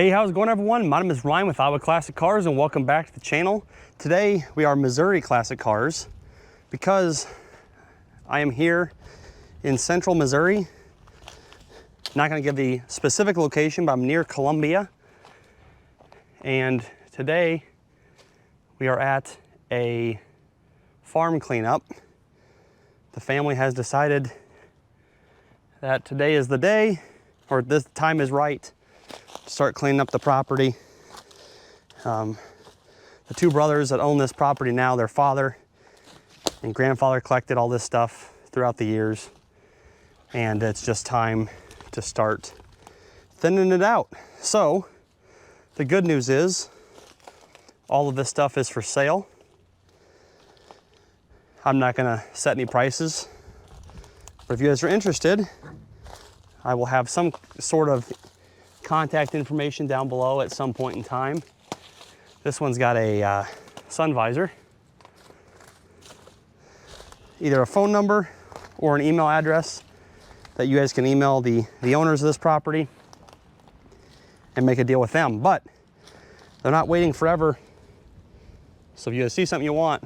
Hey, how's it going, everyone? My name is Ryan with Iowa Classic Cars, and welcome back to the channel. Today we are Missouri Classic Cars because I am here in central Missouri. Not going to give the specific location, but I'm near Columbia. And today we are at a farm cleanup. The family has decided that today is the day, or this time is right, to start cleaning up the property. The two brothers that own this property now, their father and grandfather collected all this stuff throughout the years, and it's just time to start thinning it out. So the good news is all of this stuff is for sale. I'm not gonna set any prices, but if you guys are interested, I will have some sort of contact information down below at some point in time. This one's got a sun visor, either a phone number or an email address that you guys can email the owners of this property and make a deal with them. But they're not waiting forever. So if you guys see something you want,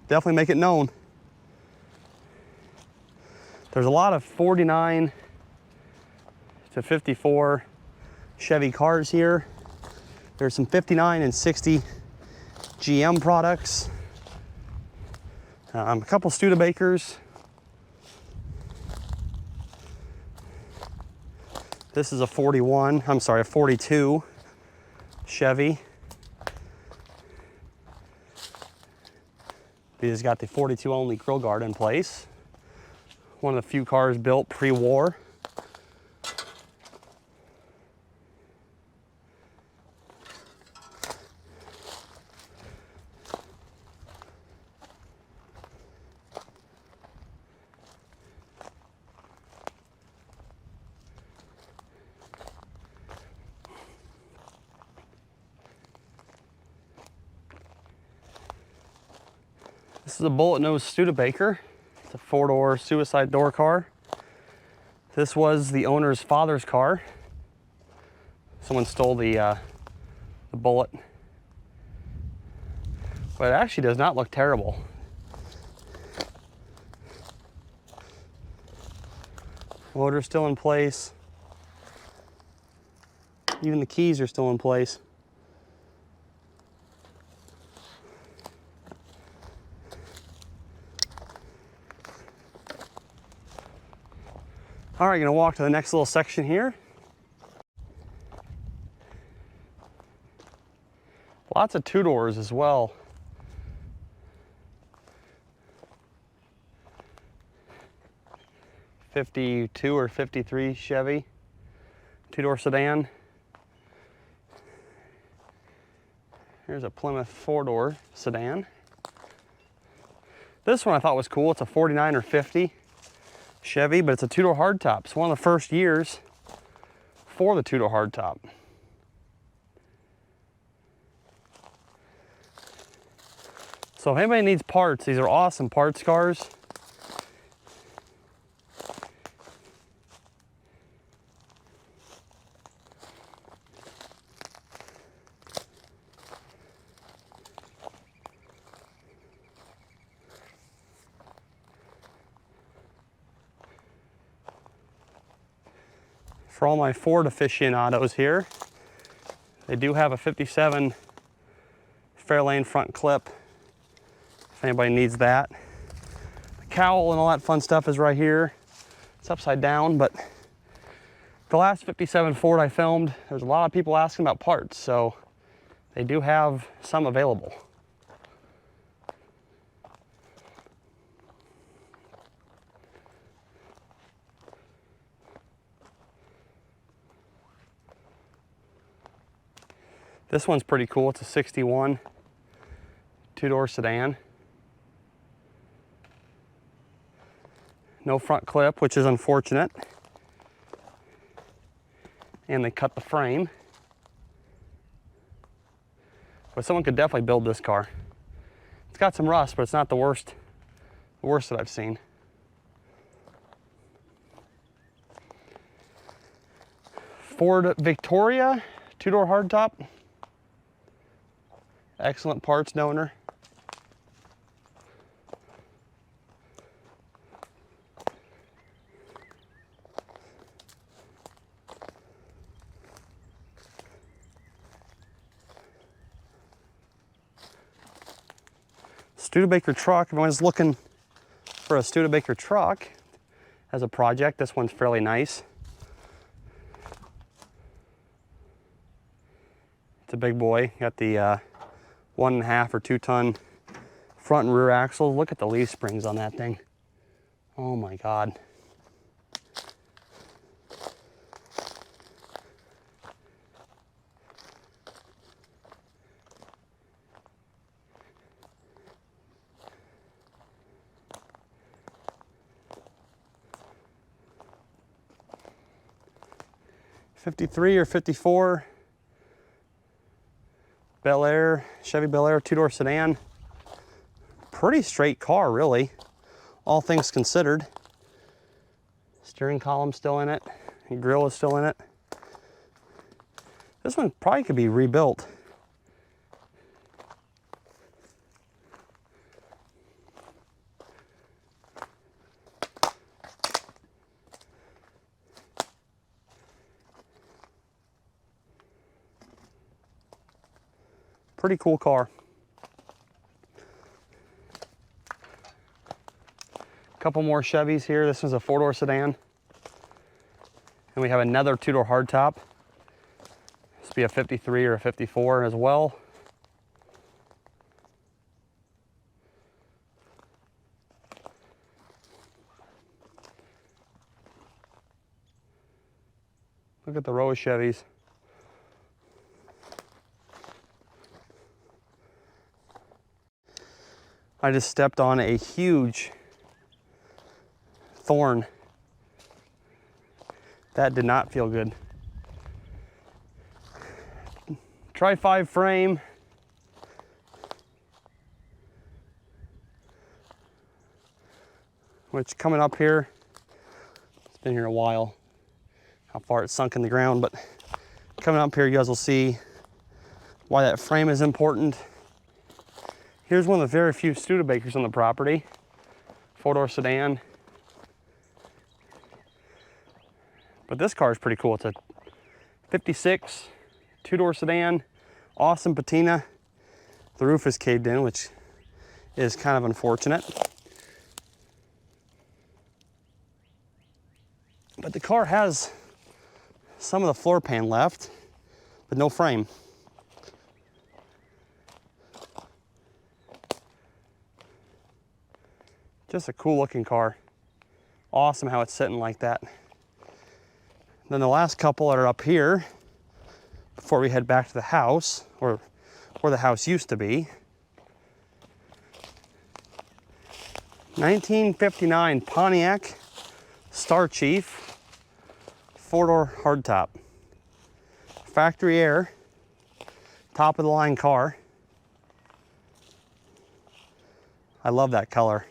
definitely make it known. There's a lot of 49 to 54 Chevy cars here. There's some 59 and 60 GM products. A couple Studebakers. This is a 42 Chevy. These got the 42 only grill guard in place. One of the few cars built pre-war. This is a bullet nose Studebaker. It's a 4-door suicide door car. This was the owner's father's car. Someone stole the bullet, but it actually does not look terrible. Motor's still in place. Even the keys are still in place. All right, gonna walk to the next little section here. Lots of 2-doors as well. '52 or '53 Chevy, 2-door sedan. Here's a Plymouth 4-door sedan. This one I thought was cool. It's a 49 or 50 Chevy, but it's a 2-door hardtop. It's one of the first years for the 2-door hardtop. So if anybody needs parts, these are awesome parts cars. For all my Ford aficionados here, they do have a 57 Fairlane front clip, if anybody needs that. The cowl and all that fun stuff is right here. It's upside down, but the last 57 Ford I filmed, there's a lot of people asking about parts, so they do have some available. This one's pretty cool. It's a 61 2-door sedan. No front clip, which is unfortunate. And they cut the frame. But someone could definitely build this car. It's got some rust, but it's not the worst that I've seen. Ford Victoria, two-door hardtop. Excellent parts donor. Studebaker truck. Everyone's looking for a Studebaker truck as a project. This one's fairly nice. It's a big boy. Got the 1.5 or 2 ton front and rear axles. Look at the leaf springs on that thing. Oh my God. '53 or '54 Bel Air, Chevy Bel Air two-door sedan. Pretty straight car, really, all things considered. Steering column still in it, and grill is still in it. This one probably could be rebuilt. Pretty cool car. Couple more Chevys here. This one's a 4-door sedan. And we have another 2-door hardtop. This would be a '53 or a '54 as well. Look at the row of Chevys. I just stepped on a huge thorn. That did not feel good. Tri-5 frame. Which coming up here, it's been here a while, how far it's sunk in the ground, but coming up here you guys will see why that frame is important. Here's one of the very few Studebakers on the property. 4-door sedan. But this car is pretty cool. It's a '56 2-door sedan, awesome patina. The roof is caved in, which is kind of unfortunate. But the car has some of the floor pan left, but no frame. Just a cool looking car. Awesome how it's sitting like that. Then the last couple that are up here, before we head back to the house, or where the house used to be. 1959 Pontiac Star Chief 4-door hardtop. Factory air, top of the line car. I love that color.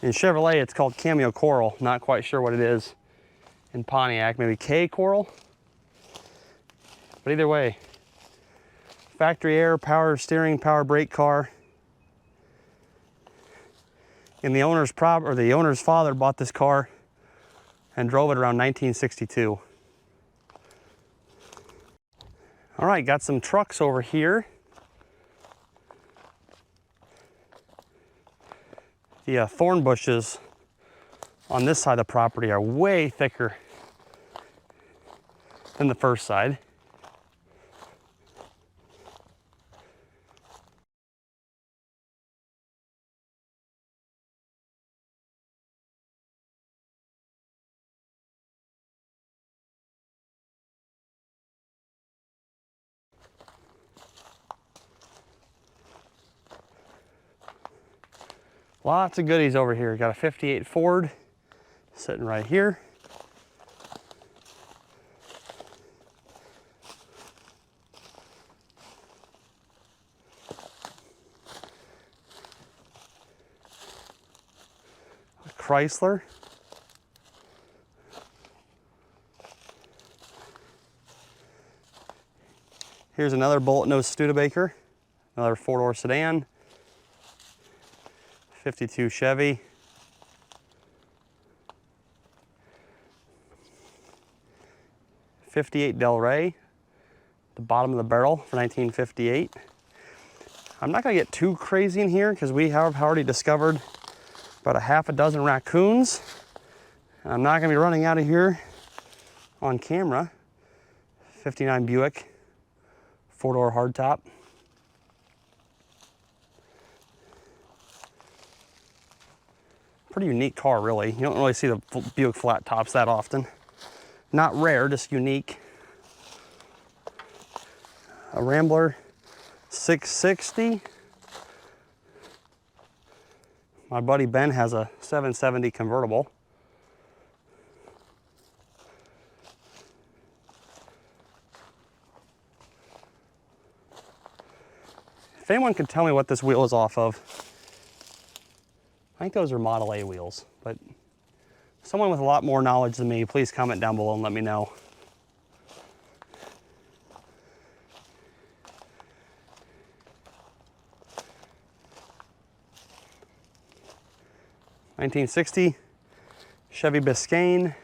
In Chevrolet, it's called Cameo Coral. Not quite sure what it is in Pontiac, maybe K Coral? But either way, factory air, power steering, power brake car. And the owner's father bought this car and drove it around 1962. All right, got some trucks over here. The thorn bushes on this side of the property are way thicker than the first side. Lots of goodies over here. Got a '58 Ford sitting right here. A Chrysler. Here's another bullet nose Studebaker, another 4-door sedan, 52 Chevy. '58 Del Rey, the bottom of the barrel for 1958. I'm not gonna get too crazy in here because we have already discovered about a half a dozen raccoons. I'm not gonna be running out of here on camera. 59 Buick, 4-door hardtop. Pretty unique car, really. You don't really see the Buick flat tops that often. Not rare, just unique. A Rambler 660. My buddy Ben has a 770 convertible. If anyone could tell me what this wheel is off of, I think those are Model A wheels, but someone with a lot more knowledge than me, please comment down below and let me know. '60 Chevy Biscayne,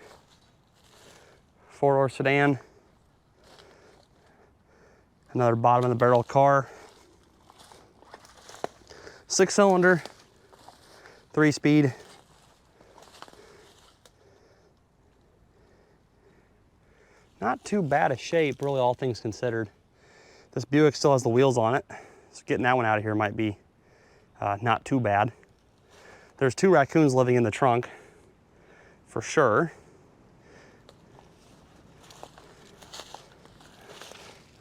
4-door sedan. Another bottom of the barrel car. 6-cylinder, 3-speed. Not too bad a shape, really, all things considered. This Buick still has the wheels on it, so getting that one out of here might be not too bad. There's 2 raccoons living in the trunk, for sure.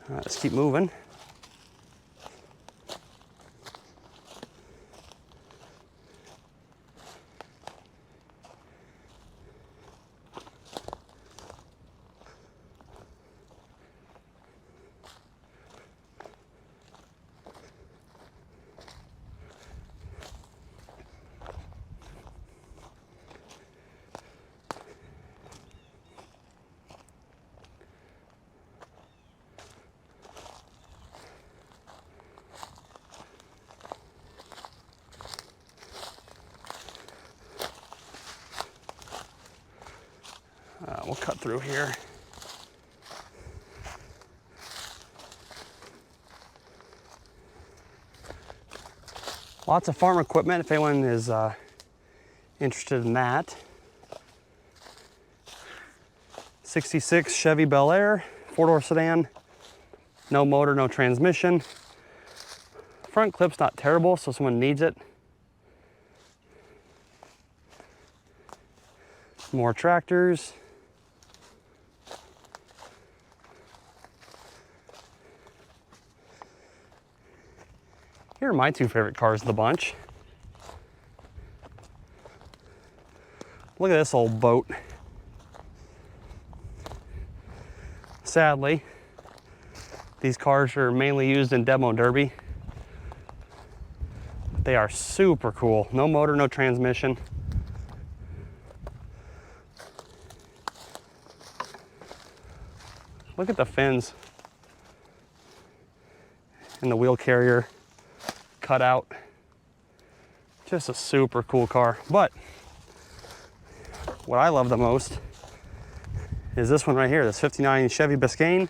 Let's keep moving. We'll cut through here. Lots of farm equipment if anyone is interested in that. 66 Chevy Bel Air, 4-door sedan, no motor, no transmission. Front clip's not terrible, so someone needs it. More tractors. Here are my 2 favorite cars of the bunch. Look at this old boat. Sadly, these cars are mainly used in demo derby. They are super cool. No motor, no transmission. Look at the fins and the wheel carrier cut out. Just a super cool car. But what I love the most is this one right here, this 59 Chevy Biscayne,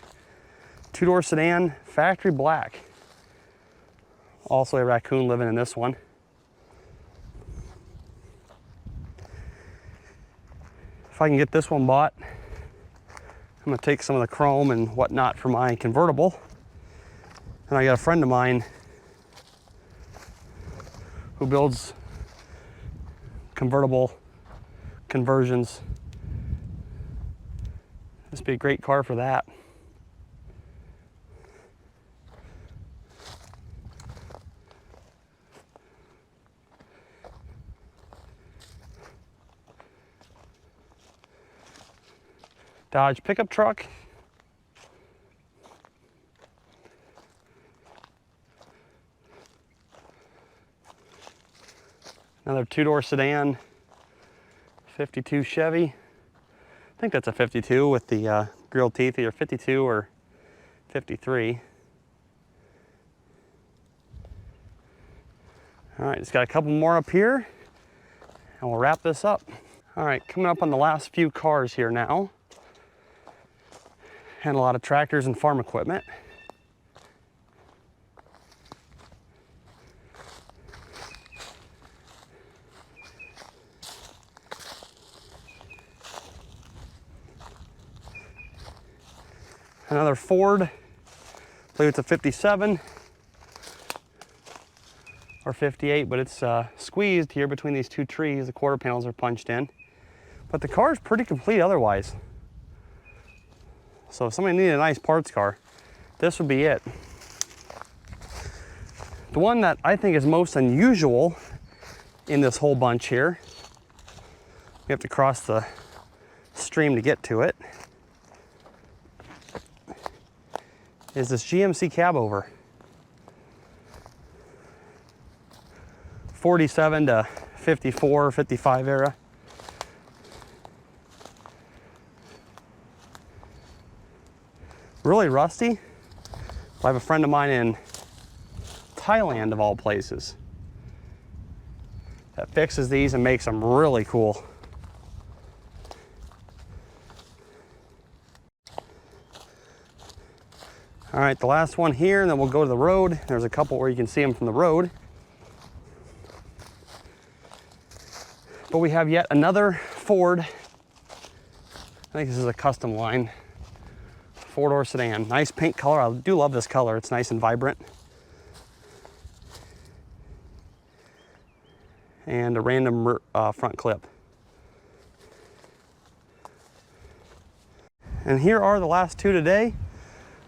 2-door sedan, factory black. Also a raccoon living in this one. If I can get this one bought, I'm gonna take some of the chrome and whatnot for my convertible. And I got a friend of mine who builds convertible conversions. This would be a great car for that. Dodge pickup truck. Another 2-door sedan, 52 Chevy. I think that's a 52 with the grilled teeth, either 52 or 53. All right, just got a couple more up here and we'll wrap this up. All right, coming up on the last few cars here now. And a lot of tractors and farm equipment. Another Ford, I believe it's a 57 or 58, but it's squeezed here between these two trees. The quarter panels are punched in. But the car is pretty complete otherwise. So if somebody needed a nice parts car, this would be it. The one that I think is most unusual in this whole bunch here, we have to cross the stream to get to it, is this GMC cab over. 47 to 54, 55 era. Really rusty. I have a friend of mine in Thailand, of all places, that fixes these and makes them really cool. All right, the last one here, and then we'll go to the road. There's a couple where you can see them from the road. But we have yet another Ford. I think this is a custom line. Four-door sedan. Nice paint color. I do love this color. It's nice and vibrant. And a random front clip. And here are the last two today.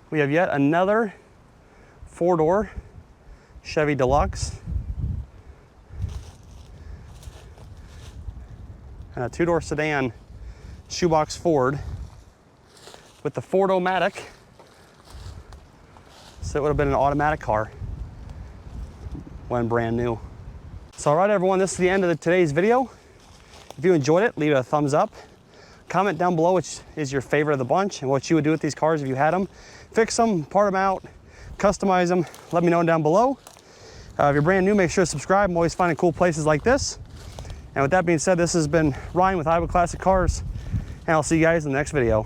We have yet another four-door Chevy Deluxe. And a two-door sedan shoebox Ford with the Ford-O-Matic. So it would have been an automatic car when brand new. So all right, everyone, this is the end of today's video. If you enjoyed it, leave it a thumbs up. Comment down below which is your favorite of the bunch and what you would do with these cars if you had them. Fix them, part them out, customize them. Let me know down below. If you're brand new, make sure to subscribe. I'm always finding cool places like this. And with that being said, this has been Ryan with Iowa Classic Cars, and I'll see you guys in the next video.